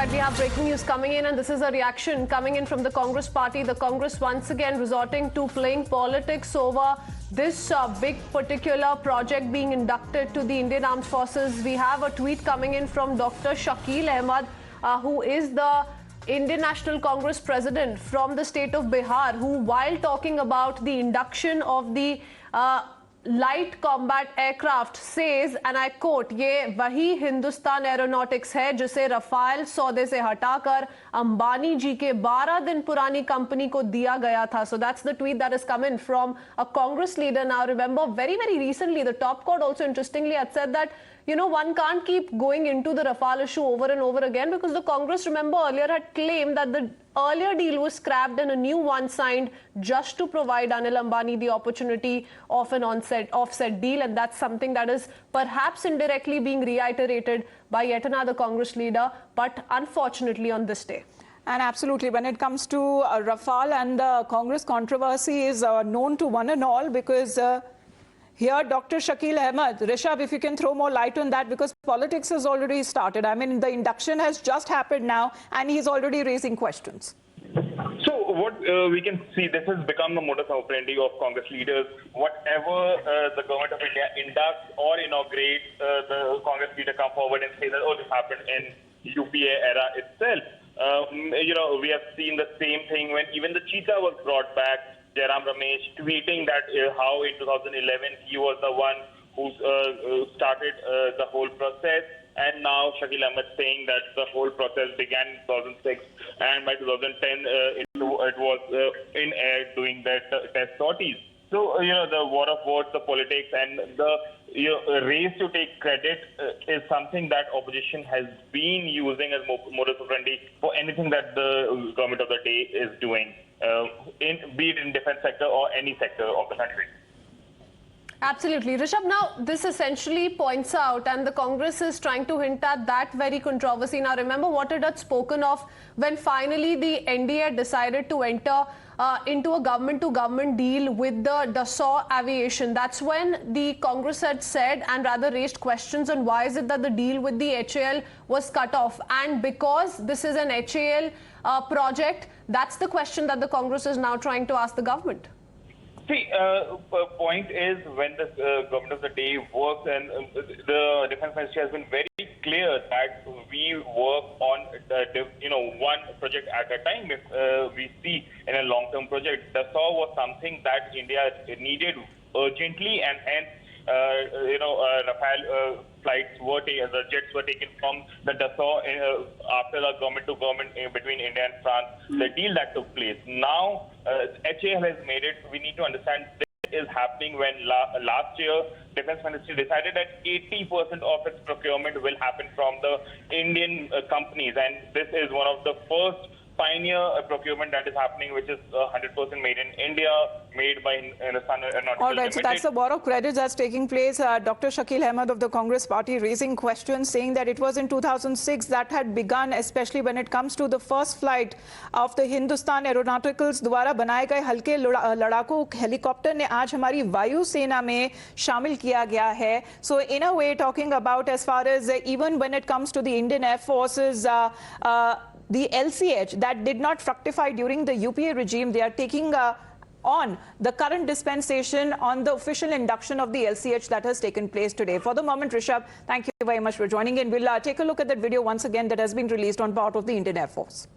right, we have breaking news coming in, and this is a reaction coming in from the Congress party. The Congress once again resorting to playing politics over this big particular project being inducted to the Indian Armed Forces. We have a tweet coming in from Dr. Shakeel Ahmed, who is the Indian National Congress president from the state of Bihar, who, while talking about the induction of the light combat aircraft, says, and I quote, ये वही Hindustan aeronautics है जिसे Rafale सौदे से हटाकर अंबानी जी के 12 दिन पुरानी कंपनी को दिया गया था. So that's the tweet that has come in from a Congress leader. Now remember, very recently the top court also interestingly had said that, you know, one can't keep going into the Rafale issue over and over again, because the Congress, remember, earlier had claimed that the earlier deal was scrapped and a new one signed just to provide Anil Ambani the opportunity of an offset deal, and that's something that is perhaps indirectly being reiterated by yet another Congress leader, but unfortunately on this day. And absolutely, when it comes to Rafale and the Congress controversy is known to one and all, because here, Dr. Shakeel Ahmed, Rishabh, if you can throw more light on that, because politics has already started. I mean, the induction has just happened now, and he's already raising questions. So what we can see, this has become the modus operandi of Congress leaders. Whatever the government of India inducts or inaugurates, the Congress leader come forward and say that, oh, this happened in UPA era itself. You know, we have seen the same thing when even the cheetah was brought back. Jairam Ramesh tweeting that how in 2011 he was the one who started the whole process, and now Shakeel Ahmed saying that the whole process began in 2006 and by 2010 it was in air doing the test sorties. So, you know, the war of words, the politics, and the race to take credit is something that opposition has been using as modus operandi for anything that the government of the day is doing, be it in defense sector or any sector of the country. Absolutely. Rishabh, now this essentially points out, and the Congress is trying to hint at that very controversy. Now remember what it had spoken of when finally the NDA decided to enter into a government-to-government deal with the Dassault Aviation. That's when the Congress had said, and rather raised questions on why is it that the deal with the HAL was cut off. And because this is an HAL project, that's the question that the Congress is now trying to ask the government. See, point is when the government of the day works, and the defense ministry has been very clear that we work on one project at a time. If we see in a long-term project, Dassault was something that India needed urgently, and hence Rafale flights were taken, the jets were taken from the Dassault after the government-to-government between India and France, the deal that took place. Now, HAL has made it. We need to understand this is happening when last year, Defense Ministry decided that 80% of its procurement will happen from the Indian companies, and this is one of the first pioneer procurement that is happening, which is 100% made in India, made by Hindustan Aeronautics Ltd. All right, so that's the war of credits that's taking place. Dr. Shakeel Ahmed of the Congress party raising questions, saying that it was in 2006 that had begun, especially when it comes to the first flight of the Hindustan Aeronautics द्वारा बनाए गए हल्के लड़ाकू helicopter ने आज हमारी वायु सेना में शामिल किया गया है. So in a way, talking about as far as even when it comes to the Indian Air Force's the LCH that did not fructify during the UPA regime, they are taking on the current dispensation on the official induction of the LCH that has taken place today. For the moment, Rishabh, thank you very much for joining in. We'll take a look at that video once again that has been released on part of the Indian Air Force.